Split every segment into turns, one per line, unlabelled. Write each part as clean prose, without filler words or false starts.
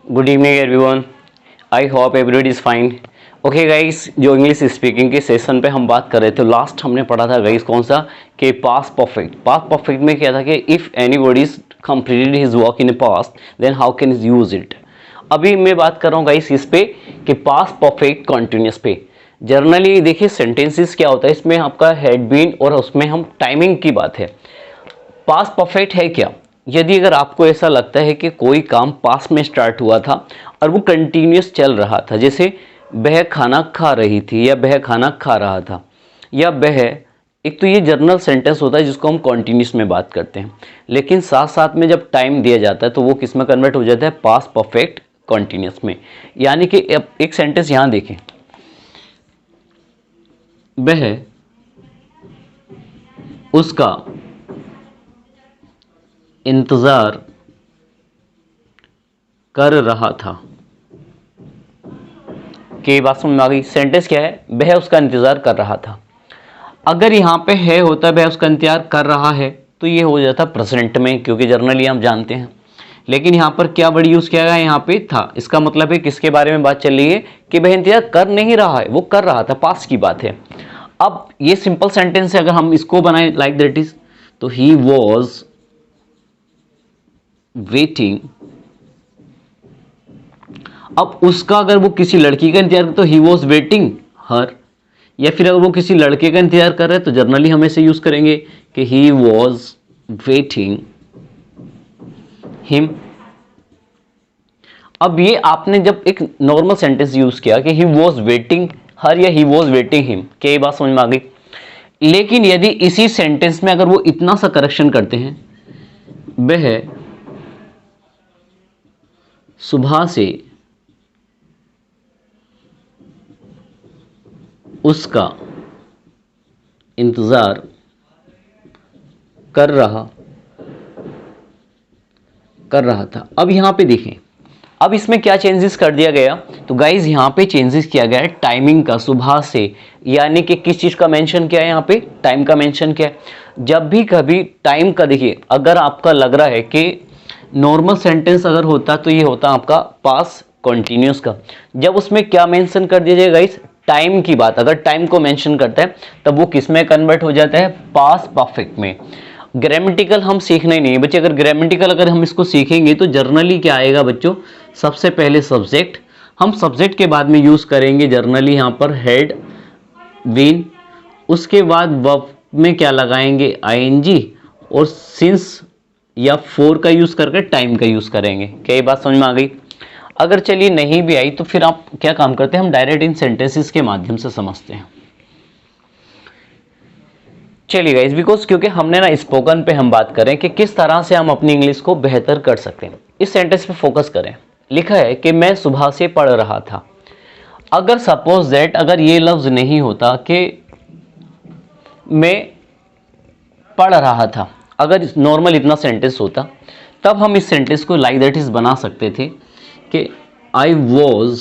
Good evening everyone, I hope everybody is fine. Okay guys, जो English speaking के session पे हम बात कर रहे थे, लास्ट हमने पढ़ा था गाइस कौन सा, कि पास्ट परफेक्ट। पास्ट परफेक्ट में क्या था कि if anybody is completed his work in past then how can is use it. अभी मैं बात कर रहा हूँ गाइस इस पे कि पास्ट परफेक्ट कंटिन्यूस पे। जर्नली देखिए सेंटेंसेस क्या होता है, इसमें आपका हैड बीन और उसमें हम टाइमिंग की बात है। पास्ट परफेक्ट है क्या? यदि अगर आपको ऐसा लगता है कि कोई काम पास्ट में स्टार्ट हुआ था और वो कंटिन्यूस चल रहा था, जैसे वह खाना खा रही थी या वह खाना खा रहा था या वह, एक तो ये जर्नल सेंटेंस होता है जिसको हम कॉन्टिन्यूस में बात करते हैं, लेकिन साथ साथ में जब टाइम दिया जाता है तो वो किस में कन्वर्ट हो जाता है? पास्ट परफेक्ट कॉन्टिन्यूस में। यानी कि एक सेंटेंस यहाँ देखें, वह उसका इंतजार कर रहा था। कि बात समझ में आ गई? सेंटेंस क्या है? वह उसका इंतजार कर रहा था। अगर यहाँ पे है होता वह उसका इंतजार कर रहा है तो ये हो जाता प्रेजेंट में, क्योंकि जर्नली हम जानते हैं। लेकिन यहाँ पर क्या वर्ड यूज किया गया? यहाँ पे था। इसका मतलब है किसके बारे में बात चल रही है? कि वह इंतजार कर नहीं रहा है, वो कर रहा था, पास्ट की बात है। अब ये सिंपल सेंटेंस है, अगर हम इसको बनाए लाइक दैट इज, तो ही वॉज वेटिंग। अब उसका अगर वो किसी लड़की का इंतजार तो ही वॉज वेटिंग हर, या फिर अगर वो किसी लड़के का इंतजार कर रहे हैं तो जर्नली हम ऐसे यूज करेंगे कि ही वॉज वेटिंग हिम। अब ये आपने जब एक नॉर्मल सेंटेंस यूज किया कि ही वॉज वेटिंग हर या ही वॉज वेटिंग हिम, क्या ये बात समझ में आ गई? लेकिन यदि इसी सेंटेंस में अगर वो इतना सा करेक्शन करते हैं, वह सुबह से उसका इंतजार कर रहा था। अब यहां पे देखें, अब इसमें क्या चेंजेस कर दिया गया? तो गाइज यहां पे चेंजेस किया गया है टाइमिंग का, सुबह से। यानी कि किस चीज का मेंशन किया है? यहाँ पे टाइम का मेंशन किया है। जब भी कभी टाइम का, देखिए अगर आपका लग रहा है कि नॉर्मल सेंटेंस अगर होता तो ये होता आपका पास्ट कॉन्टिन्यूस का, जब उसमें क्या मेंशन कर दिया जाएगा गाइस? टाइम की बात। अगर टाइम को मेंशन करता है तब वो किस में कन्वर्ट हो जाता है? पास्ट परफेक्ट में। ग्रामेटिकल हम सीखना ही नहीं है बच्चे। अगर ग्रामेटिकल अगर हम इसको सीखेंगे तो जर्नली क्या आएगा बच्चों? सबसे पहले सब्जेक्ट, हम सब्जेक्ट के बाद में यूज करेंगे जर्नली यहाँ पर हैड बीन, उसके बाद वर्ब में क्या लगाएंगे? आईएनजी, और सिंस या फोर का यूज करके टाइम का यूज करेंगे। क्या ये बात समझ में आ गई? अगर चलिए नहीं भी आई तो फिर आप क्या काम करते हैं? हम डायरेक्ट इन सेंटेंसेस के माध्यम से समझते हैं। चलिए गाइस, बिकॉज क्योंकि हमने ना स्पोकन पे हम बात करें कि किस तरह से हम अपनी इंग्लिश को बेहतर कर सकते हैं। इस सेंटेंस पे फोकस करें। लिखा है कि मैं सुबह से पढ़ रहा था। अगर सपोज दैट अगर ये लफ्ज नहीं होता कि मैं पढ़ रहा था, अगर नॉर्मल इतना सेंटेंस होता तब हम इस सेंटेंस को लाइक दैट इज बना सकते थे कि आई वॉज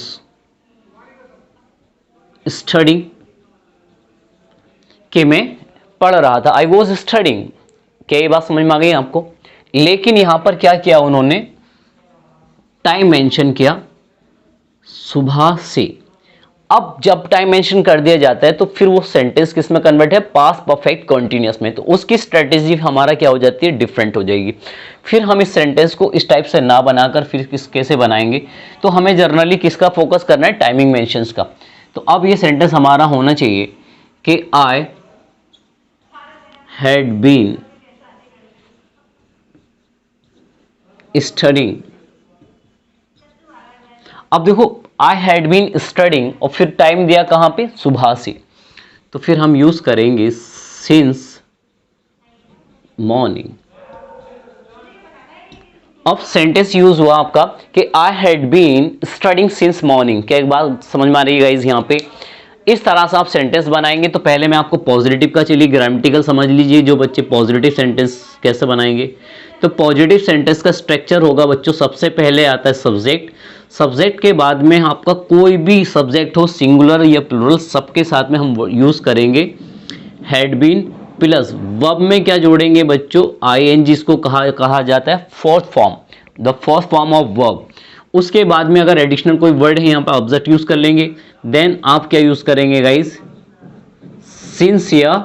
स्टडिंग, कि मैं पढ़ रहा था। I was studying. क्या ये बात समझ में आ गई आपको? लेकिन यहां पर क्या किया उन्होंने? टाइम मेंशन किया, सुबह से। अब जब टाइम मेंशन कर दिया जाता है तो फिर वो सेंटेंस किस में कन्वर्ट है? पास्ट परफेक्ट कंटीन्यूअस में। तो उसकी स्ट्रेटेजी हमारा क्या हो जाती है? डिफरेंट हो जाएगी। फिर हम इस सेंटेंस को इस टाइप से ना बनाकर फिर कैसे बनाएंगे? तो हमें जर्नली किसका फोकस करना है? टाइमिंग मेंशंस का। तो अब ये सेंटेंस हमारा होना चाहिए कि आई हैड बीन स्टडिंग। अब देखो, आई हैड बीन स्टडिंग और फिर टाइम दिया कहां पे? सुबह से। तो फिर हम यूज करेंगे सिंस मॉर्निंग। अब सेंटेंस यूज हुआ आपका कि I had been studying since morning. क्या एक बात समझ में आ रही है गाइस? यहाँ पे इस तरह से आप सेंटेंस बनाएंगे। तो पहले मैं आपको पॉजिटिव का, चलिए ग्रामेटिकल समझ लीजिए, जो बच्चे पॉजिटिव सेंटेंस कैसे बनाएंगे। तो पॉजिटिव सेंटेंस का स्ट्रक्चर होगा बच्चों, सबसे पहले आता है सब्जेक्ट। सब्जेक्ट के बाद में आपका कोई भी सब्जेक्ट हो, सिंगुलर या प्लूरल, सबके साथ में हम यूज करेंगे हैड बीन प्लस वर्ब में क्या जोड़ेंगे बच्चों? आईएनजी, इसको कहा जाता है fourth form. The first form of verb. उसके बाद में अगर एडिशनल कोई वर्ड है यहाँ पर ऑब्जेक्ट यूज कर लेंगे, देन आप क्या यूज करेंगे गाइस, सिंस या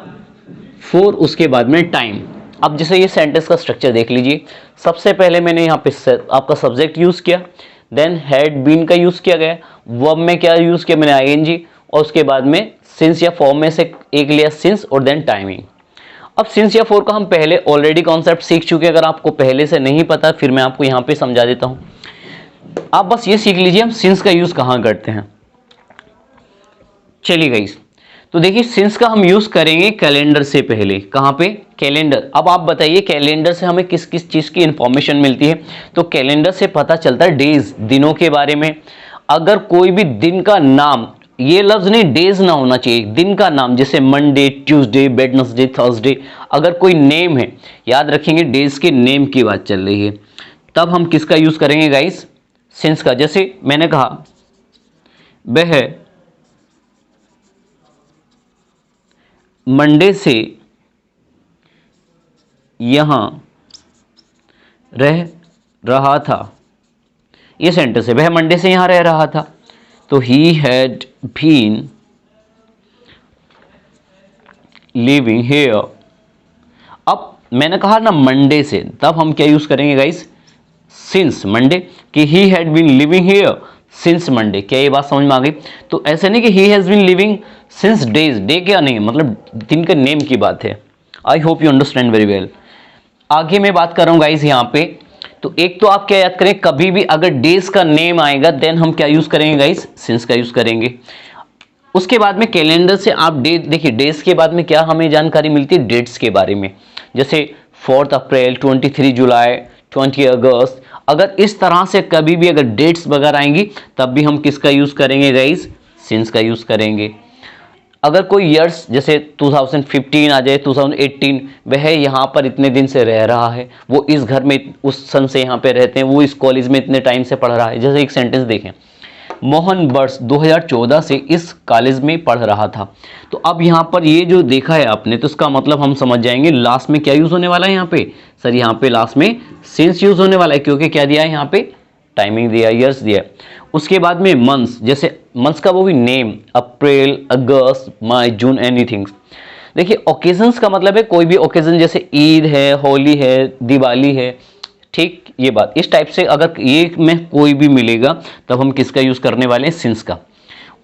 फॉर, उसके बाद में टाइम। अब जैसे ये सेंटेंस का स्ट्रक्चर देख लीजिए, सबसे पहले मैंने यहाँ पे आपका सब्जेक्ट यूज किया, देन हैड बीन का यूज किया गया, वर्ब में क्या यूज किया मैंने, आईएनजी, और उसके बाद में सिंस या फॉर में से एक लिया सिंस, और देन टाइमिंग। अब सिंस या फॉर का हम पहले ऑलरेडी कॉन्सेप्ट सीख चुके हैं, अगर आपको पहले से नहीं पता फिर मैं आपको यहाँ पे समझा देता हूँ। आप बस ये सीख लीजिए हम सिंस का यूज कहाँ करते हैं। चलिए गाइस, तो देखिए सिंस का हम यूज करेंगे कैलेंडर से पहले। कहाँ पे, कैलेंडर। अब आप बताइए कैलेंडर से हमें किस किस चीज की इंफॉर्मेशन मिलती है, तो कैलेंडर से पता चलता है डेज, दिनों के बारे में। अगर कोई भी दिन का नाम, ये लफ्ज नहीं डेज ना होना चाहिए, दिन का नाम, जैसे मंडे, ट्यूसडे, वेडनेसडे, थर्सडे, अगर कोई नेम है, याद रखेंगे डेज के नेम की बात चल रही है, तब हम किसका यूज करेंगे गाइस, सिंस का। जैसे मैंने कहा वह मंडे से यहां रह रहा था, ये सेंटेंस है, वह मंडे से यहां रह रहा था, तो he had been living here. अब मैंने कहा ना मंडे से, तब हम क्या यूज करेंगे गाइस, सिंस मंडे, कि he had been living here since Monday. क्या ये बात समझ में आ गई? तो ऐसे नहीं कि he has been living since days, day क्या नहीं, मतलब दिन के नेम की बात है। I hope you understand very well. आगे मैं बात कर रहा हूं गाइस यहाँ पे, तो एक तो आप क्या याद करें, कभी भी अगर डेज का नेम आएगा देन हम क्या यूज करेंगे गाइस, सिंस का यूज करेंगे। उसके बाद में कैलेंडर से आप डेट, देखिए डेज के बाद में क्या हमें जानकारी मिलती है, डेट्स के बारे में, जैसे 4 अप्रैल, 23 जुलाई, 20 अगस्त। अगर इस तरह से कभी भी अगर डेट्स वगैरह आएंगी तब भी हम किसका यूज करेंगे गाइस, सिंस का यूज करेंगे। अगर कोई ईयर्स जैसे 2015 आ जाए, 2018, वह यहाँ पर इतने दिन से रह रहा है, वो इस घर में उस सन से यहाँ पे रहते हैं, वो इस कॉलेज में इतने टाइम से पढ़ रहा है। जैसे एक सेंटेंस देखें, मोहन वर्ष 2014 से इस कॉलेज में पढ़ रहा था। तो अब यहाँ पर ये जो देखा है आपने, तो इसका मतलब हम समझ जाएंगे लास्ट में क्या यूज होने वाला है यहाँ पे, सर यहाँ पे लास्ट में सिंस यूज होने वाला है, क्योंकि क्या दिया है यहाँ पे, टाइमिंग दिया, ईयर्स दिया। उसके बाद में मंथ्स, जैसे मंथ्स का वो भी नेम, अप्रैल, अगस्त, मई, जून, एनीथिंग। देखिए ओकेजन्स का मतलब है कोई भी ओकेजन, जैसे ईद है, होली है, दिवाली है, ठीक, ये बात इस टाइप से अगर ये में कोई भी मिलेगा तब हम किसका यूज करने वाले हैं, सिंस का।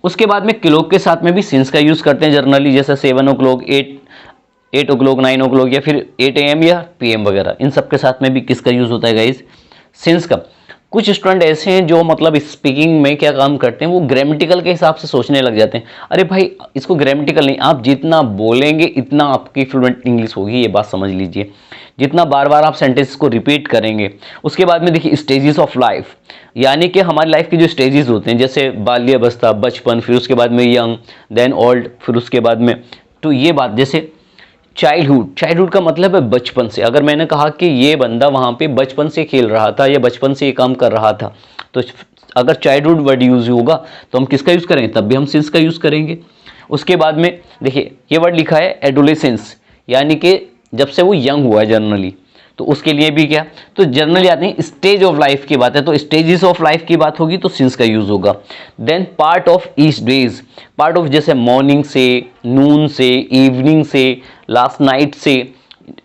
उसके बाद में क्लॉक के साथ में भी सिंस का यूज करते हैं जनरली, जैसे 7 o'clock, 8 o'clock, 9 o'clock, या फिर 8 AM या PM वगैरह, इन सब के साथ में भी किसका यूज होता है गाइस, सिंस का। कुछ स्टूडेंट ऐसे हैं जो मतलब स्पीकिंग में क्या काम करते हैं, वो ग्रामेटिकल के हिसाब से सोचने लग जाते हैं। अरे भाई इसको ग्रामेटिकल नहीं, आप जितना बोलेंगे इतना आपकी फ्लुएंट इंग्लिश होगी, ये बात समझ लीजिए। जितना बार बार आप सेंटेंस को रिपीट करेंगे। उसके बाद में देखिए स्टेजेस ऑफ लाइफ, यानी कि हमारी लाइफ के जो स्टेजेस होते हैं, जैसे बाल्यावस्था, बचपन, फिर उसके बाद में यंग, देन ओल्ड, फिर उसके बाद में, तो ये बात जैसे चाइल्डहुड, चाइल्डहुड का मतलब है बचपन से। अगर मैंने कहा कि ये बंदा वहाँ पे बचपन से खेल रहा था या बचपन से ये काम कर रहा था, तो अगर चाइल्डहुड वर्ड यूज होगा तो हम किसका यूज करेंगे, तब भी हम सिंस का यूज करेंगे। उसके बाद में देखिए ये वर्ड लिखा है एडोलेसेंस, यानी कि जब से वो यंग हुआ है जनरली, तो उसके लिए भी क्या, तो जनरली आते हैं स्टेज ऑफ लाइफ की बात है, तो स्टेजेस ऑफ लाइफ की बात होगी तो सिंस का यूज होगा। Then part of each days, part of जैसे मॉर्निंग से, नून से, इवनिंग से, लास्ट नाइट से,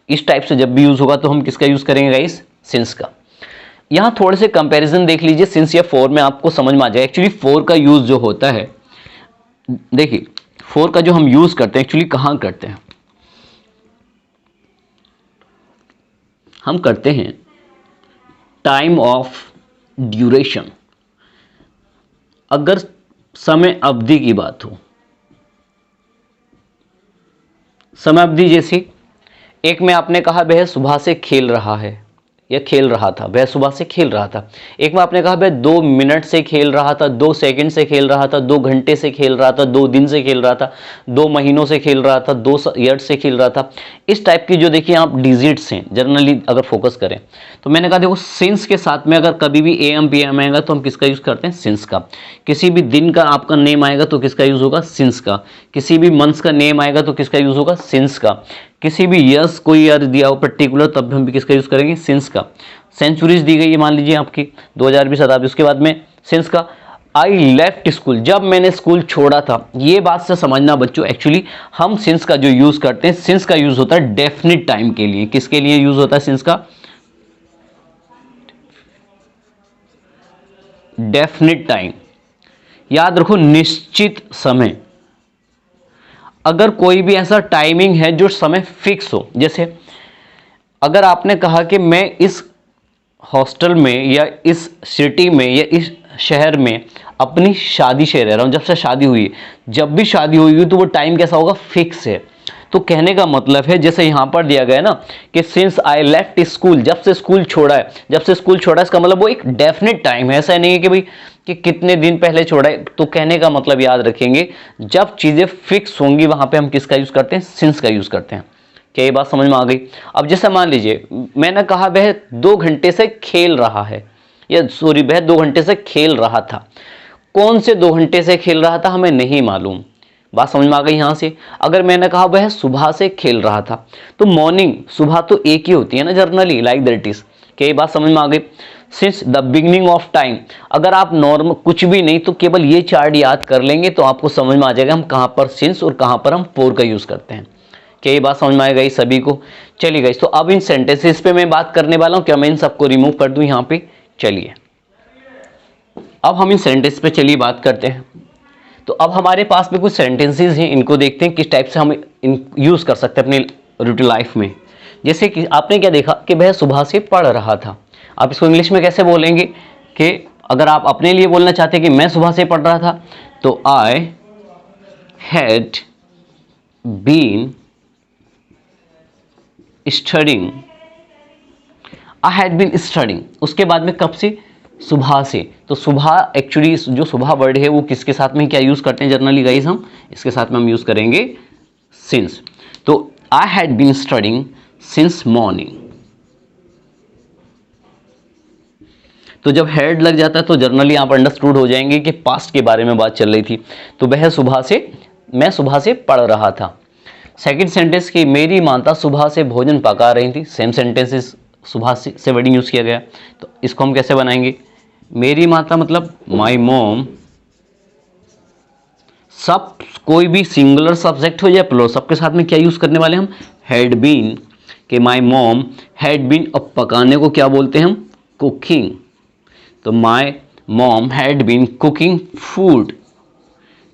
इस टाइप से जब भी यूज होगा तो हम किसका यूज करेंगे गाइस, सिंस का। यहाँ थोड़े से कंपैरिजन देख लीजिए, सिंस या फॉर में आपको समझ में आ जाए। एक्चुअली फॉर का यूज जो होता है, देखिए फॉर का जो हम यूज करते हैं एक्चुअली कहाँ करते हैं, हम करते हैं टाइम ऑफ ड्यूरेशन। अगर समय अवधि की बात हो, समय अवधि जैसे एक में आपने कहा वह सुबह से खेल रहा है या खेल रहा था, वह सुबह से खेल रहा था। एक में आपने कहा वह 2 मिनट से खेल रहा था, 2 सेकंड से खेल रहा था, 2 घंटे से खेल रहा था, 2 दिन से खेल रहा था, 2 महीनों से खेल रहा था, 2 ईयर से खेल रहा था। इस टाइप की जो देखिए आप डिजिट्स हैं जनरली अगर फोकस करें, तो मैंने कहा देखो सिंस के साथ में अगर कभी भी AM PM आएगा तो हम किसका यूज करते हैं, सिंस का। किसी भी दिन का आपका नेम आएगा तो किसका यूज होगा, सिंस का। किसी भी मंथ्स का नेम आएगा तो किसका यूज होगा, सिंस का। किसी भी ईयर्स कोई ईयर दिया हो पर्टिकुलर, तब हम भी किसका यूज करेंगे, सिंस का। सेंचुरीज दी गई है मान लीजिए आपकी 2020 शताब्दी। उसके बाद में सिंस का आई लेफ्ट स्कूल, जब मैंने स्कूल छोड़ा था। ये बात से समझना बच्चों, एक्चुअली हम सिंस का जो यूज करते हैं, सिंस का यूज होता है डेफिनिट टाइम के लिए। किसके लिए यूज होता है सिंस का? डेफिनिट टाइम, याद रखो निश्चित समय। अगर कोई भी ऐसा टाइमिंग है जो समय फिक्स हो, जैसे अगर आपने कहा कि मैं इस हॉस्टल में या इस सिटी में या इस शहर में अपनी शादी से रह रहा हूं, जब से शादी हुई है, जब भी शादी हुई है तो वो टाइम कैसा होगा? फिक्स है। तो कहने का मतलब है, जैसे यहां पर दिया गया है ना कि सिंस आई लेफ्ट स्कूल, जब से स्कूल छोड़ा है, जब से स्कूल छोड़ा है, इसका मतलब वो एक डेफिनेट टाइम है। ऐसा नहीं है कि भाई कि कितने दिन पहले छोड़ा है। तो कहने का मतलब याद रखेंगे, जब चीजें फिक्स होंगी वहां पे हम किसका यूज करते हैं? सिंस का यूज करते हैं। क्या ये बात समझ में आ गई? अब जैसे मान लीजिए मैंने कहा वह 2 घंटे से खेल रहा है, या सॉरी वह 2 घंटे से खेल रहा था। कौन से 2 घंटे से खेल रहा था हमें नहीं मालूम। बात समझ में आ गई यहां से? अगर मैंने कहा वह सुबह से खेल रहा था, तो मॉर्निंग सुबह तो एक ही होती है ना जनरली, लाइक दैट इज। क्या ये बात समझ में आ गई? Since the beginning of time, अगर आप नॉर्मल कुछ भी नहीं तो केवल ये चार्ट याद कर लेंगे तो आपको समझ में आ जाएगा हम कहां पर सिंस और कहां पर हम फोर का यूज करते हैं। क्या ये बात समझ में आ गई सभी को? चलिए गाइस, तो अब इन सेंटेंसेस पे मैं बात करने वाला हूं। क्या मैं इन सबको रिमूव कर दूं यहां पे? चलिए अब हम इन सेंटेंस पे चलिए बात करते हैं। तो अब हमारे पास में कुछ सेंटेंसेस हैं, इनको देखते हैं किस टाइप से हम इन यूज कर सकते हैं अपने रूटीन लाइफ में। जैसे कि आपने क्या देखा कि वह सुबह से पढ़ रहा था। आप इसको इंग्लिश में कैसे बोलेंगे? कि अगर आप अपने लिए बोलना चाहते हैं कि मैं सुबह से पढ़ रहा था, तो I had been studying, I had been studying. उसके बाद में कब से? सुबह से। तो सुबह एक्चुअली जो सुबह वर्ड है वो किसके साथ में क्या यूज करते हैं जनरली गाइस? हम इसके साथ में हम यूज करेंगे सिंस। तो I had been studying since morning. तो जब हेड लग जाता है तो जनरली आप अंडरस्टूड हो जाएंगे कि पास्ट के बारे में बात चल रही थी। तो वह सुबह से, मैं सुबह से पढ़ रहा था। सेकंड सेंटेंस की मेरी माता सुबह से भोजन पका रही थी। सेम सेंटेंसेस सुबह से वर्डिंग यूज किया गया। तो इसको हम कैसे बनाएंगे? मेरी माता मतलब माई मॉम, सब कोई भी सिंगुलर सब्जेक्ट हो या प्लूरल, सबके साथ में क्या यूज करने वाले हम? Had been. कि माई मॉम हैड बीन, अब पकाने को क्या बोलते हैं हम? कुकिंग। तो my mom had been cooking food.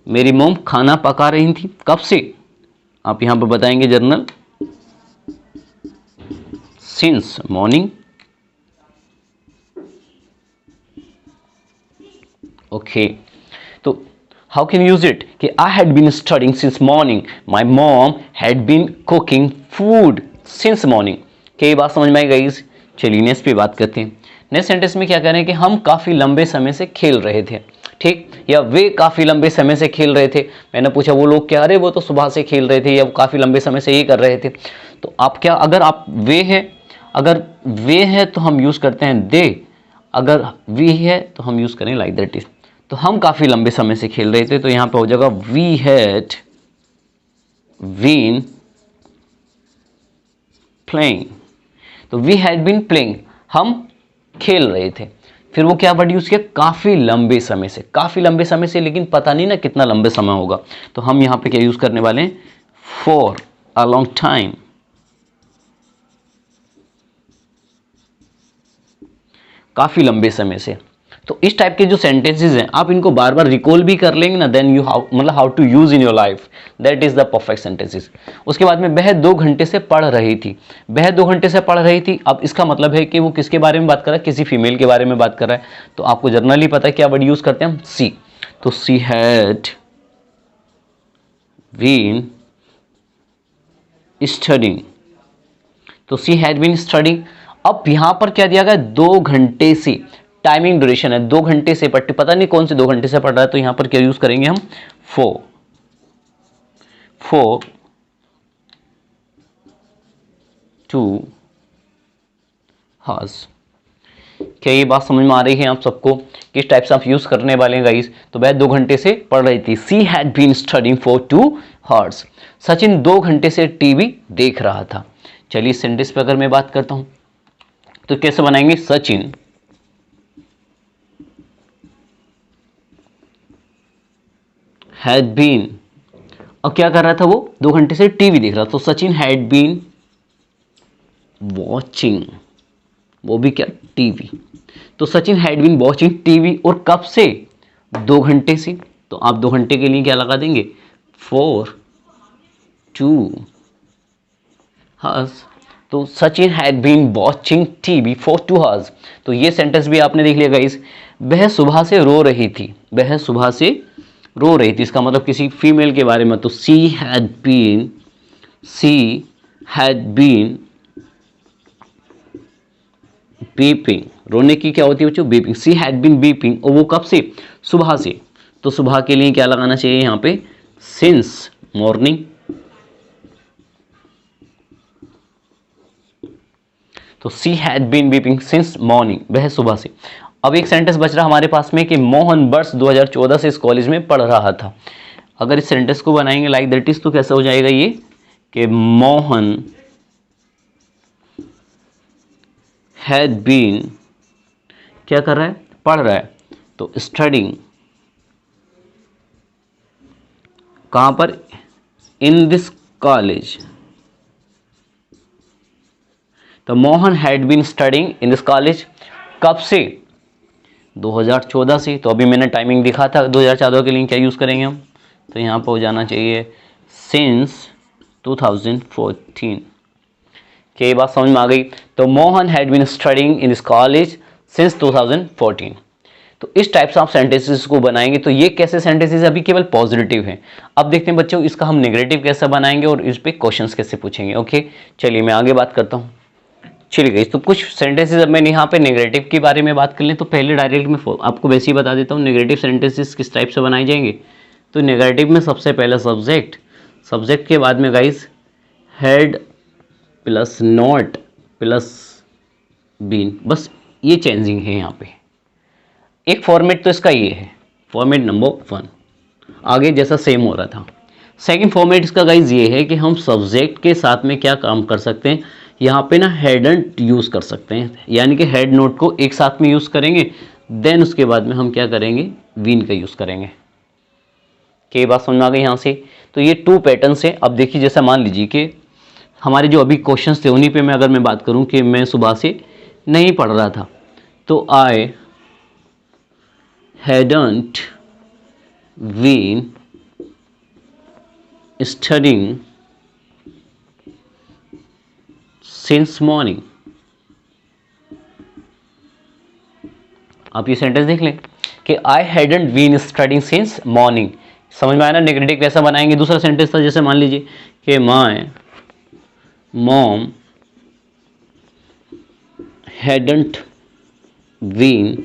मेरी मॉम खाना पका रही थी। कब से? आप यहां पर बताएंगे जर्नल सिंस मॉर्निंग। ओके, तो हाउ कैन यूज इट? कि I had been studying since morning, my mom had been cooking food since morning. क्या ये बात समझ में आई गाइस? चलिए नेक्स्ट पे बात करते हैं। नेक्स्ट सेंटेंस में क्या कह रहे हैं कि हम काफी लंबे समय से खेल रहे थे। ठीक, या वे काफी लंबे समय से खेल रहे थे। मैंने पूछा वो लोग क्या? अरे वो तो सुबह से खेल रहे थे या वो काफी लंबे समय से ये कर रहे थे। तो आप क्या, अगर आप वे है, अगर वे है तो हम यूज करते हैं दे, अगर वी है तो हम यूज करें लाइक दैट इज। तो हम काफी लंबे समय से खेल रहे थे, तो यहां पे हो जाएगा वी हैड बीन प्लेइंग। तो वी हैड बीन प्लेइंग, हम खेल रहे थे। फिर वो क्या वर्ड यूज किया? काफी लंबे समय से। काफी लंबे समय से, लेकिन पता नहीं ना कितना लंबे समय होगा। तो हम यहां पे क्या यूज करने वाले हैं? For a long time. काफी लंबे समय से। तो इस टाइप के जो सेंटेंसेस हैं आप इनको बार बार रिकॉल भी कर लेंगे ना, then you how to use in your life, that is the perfect sentences. उसके बाद में वह 2 घंटे से पढ़ रही थी। वह 2 घंटे से पढ़ रही थी, अब इसका मतलब है कि वो किसके बारे में बात कर रहा है? किसी फीमेल के बारे में बात कर रहा है। तो आपको जनरली पता है क्या वर्ड यूज करते हैं हम? सी। तो सी हैड बीन स्टडिंग। तो सी हैड बीन स्टडिंग। अब यहां पर क्या दिया गया? 2 घंटे से, टाइमिंग ड्यूरेशन है 2 घंटे से, पता नहीं कौन से 2 घंटे से पढ़ रहा है। तो यहां पर क्या यूज करेंगे हम? Four 2 horse. क्या ये बात समझ में आ रही है आप सबको? किस टाइप से आप यूज करने वाले हैं गाइस? तो वह 2 घंटे से पढ़ रही थी। She had been studying for 2 hours. Sachin 2 घंटे से टीवी देख रहा था। चलिए सेंटेंस पे अगर मैं बात करता हूं तो कैसे बनाएंगे, सचिन हैड बीन, और क्या कर रहा था वो, 2 घंटे से टीवी देख रहा, तो सचिन हैड बीन वॉचिंग, वो भी क्या, टीवी। तो Sachin had been watching TV, और कब से, 2 घंटे से। तो आप 2 घंटे के लिए क्या लगा देंगे, 4 2 हर्स। तो Sachin had been watching TV for 2 hours। तो ये सेंटेंस भी आपने देख लिया गाइस। वह सुबह से रो रही थी, वह सुबह से रो रही थी, इसका मतलब किसी फीमेल के बारे में। तो सी हैड बीन बीपिंग, रोने की क्या होती है बच्चों, weeping. She had been weeping, और वो कब से, सुबह से। तो सुबह के लिए क्या लगाना चाहिए यहाँ पे, सिंस मॉर्निंग। तो she had been weeping since morning, वह सुबह से। अब एक सेंटेंस बच रहा हमारे पास में कि मोहन वर्ष 2014 से इस कॉलेज में पढ़ रहा था। अगर इस सेंटेंस को बनाएंगे लाइक दैट इज, तो कैसा हो जाएगा ये, कि मोहन हैड बीन, क्या कर रहा है, पढ़ रहा है। तो स्टडिंग कहां पर, इन दिस कॉलेज। तो Mohan had been studying in this college, कब से, 2014 से। तो अभी मैंने टाइमिंग दिखा था 2014 के लिए, क्या यूज़ करेंगे हम, तो यहाँ पर हो जाना चाहिए सिंस 2014। क्या ये बात समझ में आ गई। तो Mohan had been studying in this college since 2014। तो इस टाइप से आप सेंटेंसेस को बनाएंगे। तो ये कैसे सेंटेंसेस अभी केवल पॉजिटिव हैं। अब देखते हैं बच्चों इसका हम नेगेटिव कैसे बनाएंगे और इस पे क्वेश्चंस कैसे पूछेंगे। ओके चलिए मैं आगे बात करता हूँ। चलिए गाइस, तो कुछ सेंटेंसेस अब मैंने यहाँ पे नेगेटिव के बारे में बात कर लें। तो पहले डायरेक्ट में आपको वैसे ही बता देता हूँ नेगेटिव सेंटेंसेस किस टाइप से बनाए जाएंगे। तो नेगेटिव में सबसे पहले सब्जेक्ट के बाद में guys had plus not plus been, बस ये चेंजिंग है यहाँ पे। एक फॉर्मेट तो इसका ये है, फॉर्मेट नंबर 1 आगे जैसा सेम हो रहा था। सेकंड फॉर्मेट इसका गाइज ये है कि हम सब्जेक्ट के साथ में क्या काम कर सकते हैं, यहाँ पे ना हेड एंड यूज़ कर सकते हैं, यानी कि हेड नोट को एक साथ में यूज़ करेंगे, देन उसके बाद में हम क्या करेंगे, वीन का यूज़ करेंगे। क्या ये बात समझ में आ गई यहाँ से। तो ये 2 पैटर्न्स हैं। अब देखिए जैसा मान लीजिए कि हमारे जो अभी क्वेश्चंस थे उन्हीं पे मैं अगर मैं बात करूँ कि मैं सुबह से नहीं पढ़ रहा था, तो आई hadn't been studying since morning। आप ये सेंटेंस देख लें कि I hadn't been studying since morning। समझ में आया ना नेगेटिव कैसा बनाएंगे। दूसरा सेंटेंस था जैसे मान लीजिए कि my mom hadn't been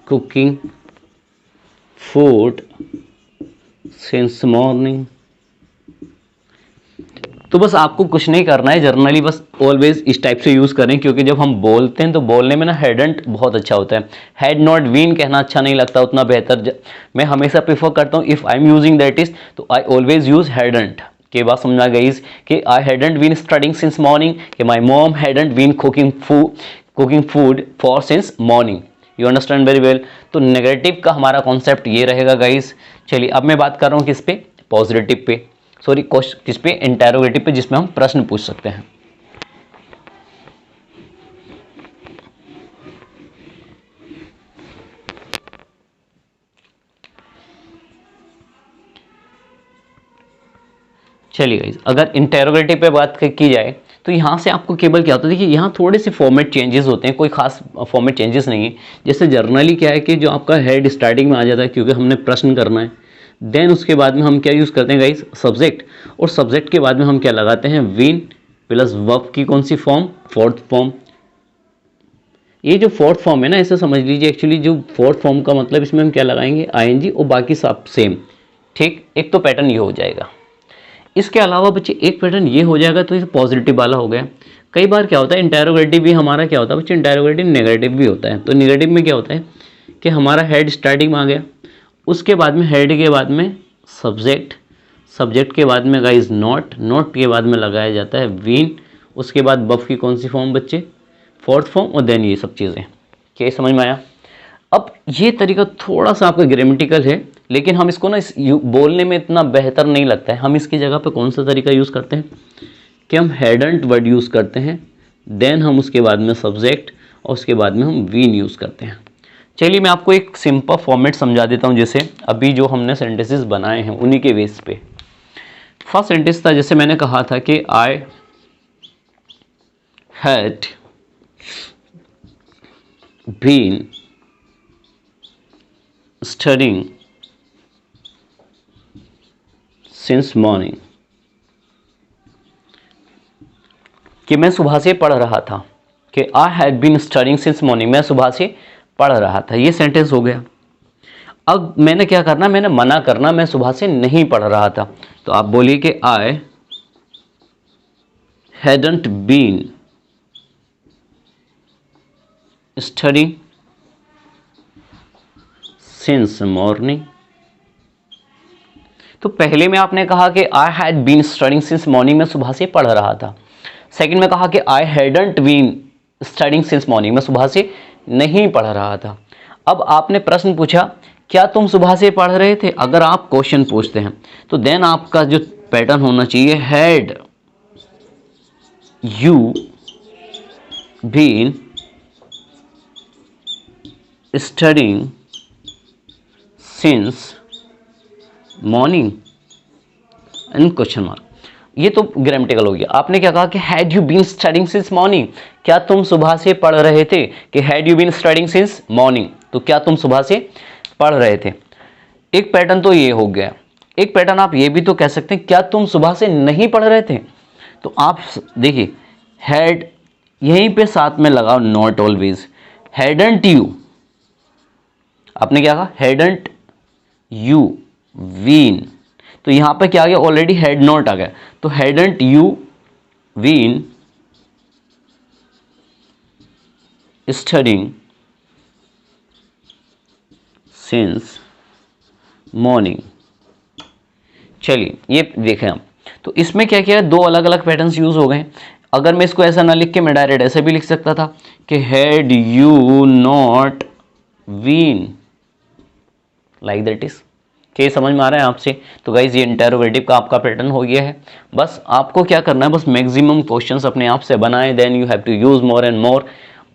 cooking food since morning। तो बस आपको कुछ नहीं करना है, जर्नली बस ऑलवेज इस टाइप से यूज़ करें, क्योंकि जब हम बोलते हैं तो बोलने में ना हेडंट बहुत अच्छा होता है। हैड नॉट बीन कहना अच्छा नहीं लगता उतना बेहतर। मैं हमेशा प्रेफर करता हूँ if I am using that is, तो आई ऑलवेज यूज हैडंट। के बात समझ आ गई कि I hadn't been studying since morning, कि my mom hadn't been cooking food for since morning. You understand very well. तो नेगेटिव का हमारा कॉन्सेप्ट ये रहेगा गाइस। चलिए अब मैं बात कर रहा हूँ किस पे, पॉजिटिव पे, सॉरी किस पे, इंटेरोगेटिव पे, जिसमें हम प्रश्न पूछ सकते हैं। चलिए गाइस, अगर इंटेरोगेटिव पे बात की जाए तो यहाँ से आपको केवल क्या होता है, देखिए यहाँ थोड़े से फॉर्मेट चेंजेस होते हैं, कोई खास फॉर्मेट चेंजेस नहीं है। जैसे जर्नली क्या है कि जो आपका हेड स्टार्टिंग में आ जाता है क्योंकि हमने प्रश्न करना है, देन उसके बाद में हम क्या यूज़ करते हैं गाइस, सब्जेक्ट, और सब्जेक्ट के बाद में हम क्या लगाते हैं, वीन प्लस वर्ब की कौन सी फॉर्म, फोर्थ फॉर्म। ये जो फोर्थ फॉर्म है ना, ऐसे समझ लीजिए एक्चुअली जो फोर्थ फॉर्म का मतलब इसमें हम क्या लगाएंगे, आईएनजी, और बाकी सब सेम। ठीक, एक तो पैटर्न ये हो जाएगा। इसके अलावा बच्चे एक पैटर्न ये हो जाएगा, तो ये पॉजिटिव वाला हो गया। कई बार क्या होता है इंटेरोगेटिव भी हमारा क्या होता है बच्चे, इंटेरोगेटिव नेगेटिव भी होता है। तो नेगेटिव में क्या होता है कि हमारा हेड स्टार्टिंग में आ गया, उसके बाद में हेड के बाद में सब्जेक्ट, सब्जेक्ट के बाद में गाइज नॉट, नॉट के बाद में लगाया जाता है वीन, उसके बाद बफ की कौन सी फॉर्म बच्चे, फोर्थ फॉर्म, और देन ये सब चीज़ें। क्या समझ में आया? अब ये तरीका थोड़ा सा आपका ग्रामेटिकल है, लेकिन हम इसको ना बोलने में इतना बेहतर नहीं लगता है। हम इसकी जगह पे कौन सा तरीका यूज़ करते हैं कि हम हेडेंट वर्ड यूज़ करते हैं, देन हम उसके बाद में सब्जेक्ट, और उसके बाद में हम वीन यूज़ करते हैं। चलिए मैं आपको एक सिंपल फॉर्मेट समझा देता हूँ। जैसे अभी जो हमने सेंटेंसेस बनाए हैं उन्हीं के बेस पे। फर्स्ट सेंटेंस था, जैसे मैंने कहा था कि I had been studying since morning, कि मैं सुबह से पढ़ रहा था, कि I had been studying since morning, मैं सुबह से पढ़ रहा था। ये सेंटेंस हो गया। अब मैंने क्या करना, मैंने मना करना, मैं सुबह से नहीं पढ़ रहा था। तो आप बोलिए कि I hadn't been studying since morning. तो पहले में आपने कहा कि I had been studying since morning, मैं सुबह से पढ़ रहा था। सेकंड में कहा कि I hadn't been studying since morning, मैं सुबह से नहीं पढ़ रहा था। अब आपने प्रश्न पूछा क्या तुम सुबह से पढ़ रहे थे? अगर आप क्वेश्चन पूछते हैं तो देन आपका जो पैटर्न होना चाहिए, had you been studying since morning and question mark. ये तो ग्रामेटिकल हो गया। आपने क्या कहा कि had you been studying since morning, क्या तुम सुबह से पढ़ रहे थे? कि had you been studying since morning, तो क्या तुम सुबह से पढ़ रहे थे। एक पैटर्न तो ये हो गया। एक पैटर्न आप ये भी तो कह सकते हैं क्या तुम सुबह से नहीं पढ़ रहे थे। तो आप देखिए हैड यहीं पे साथ में लगाओ नॉट ऑलवेज, हैडंट यू, आपने क्या कहा हैडंट यू बीन, तो यहां पे क्या आ गया, ऑलरेडी हैड नॉट आ गया। तो hadn't you been studying since morning. चलिए ये देखें हम, तो इसमें क्या किया, दो अलग अलग पैटर्न्स यूज हो गए। अगर मैं इसको ऐसा ना लिख के मैं डायरेक्ट ऐसे भी लिख सकता था कि had you not been, like that is. क्या समझ में आ रहा है आपसे? तो गाइज ये इंटरोगेटिव का आपका पैटर्न हो गया है। बस आपको क्या करना है, बस मैक्सिमम क्वेश्चंस अपने आप से बनाएं, then you have to use more and more.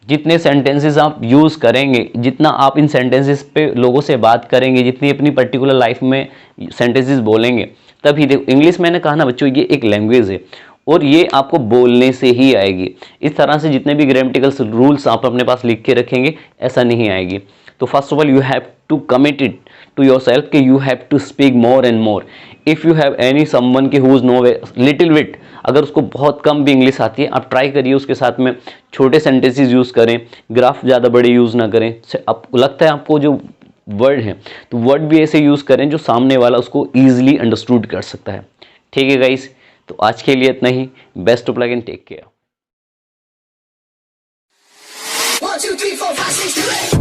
जितने सेंटेंसेस आप यूज करेंगे, जितना आप इन सेंटेंसेस पे लोगों से बात करेंगे, जितनी अपनी पर्टिकुलर लाइफ में सेंटेंसेस बोलेंगे, तभी देखो इंग्लिश मैंने कहा ना बच्चों ये एक लैंग्वेज है और ये आपको बोलने से ही आएगी। इस तरह से जितने भी ग्रामेटिकल रूल्स आप अपने पास लिख के रखेंगे ऐसा नहीं आएगी। तो first of all you have to commit it to yourself कि you have to speak more and more. If you have any someone की who is no little wit, अगर उसको बहुत कम भी इंग्लिश आती है, आप ट्राई करिए उसके साथ में छोटे सेंटेंसेस यूज़ करें, ग्राफ ज़्यादा बड़े यूज़ ना करें। आपको लगता है आपको जो वर्ड है तो वर्ड भी ऐसे यूज़ करें जो सामने वाला उसको ईजिली अंडरस्टूड कर सकता है। ठीक है गाइस, तो आज के लिए इतना ही। Best of luck and take care.
1 2 3 4 5 6 7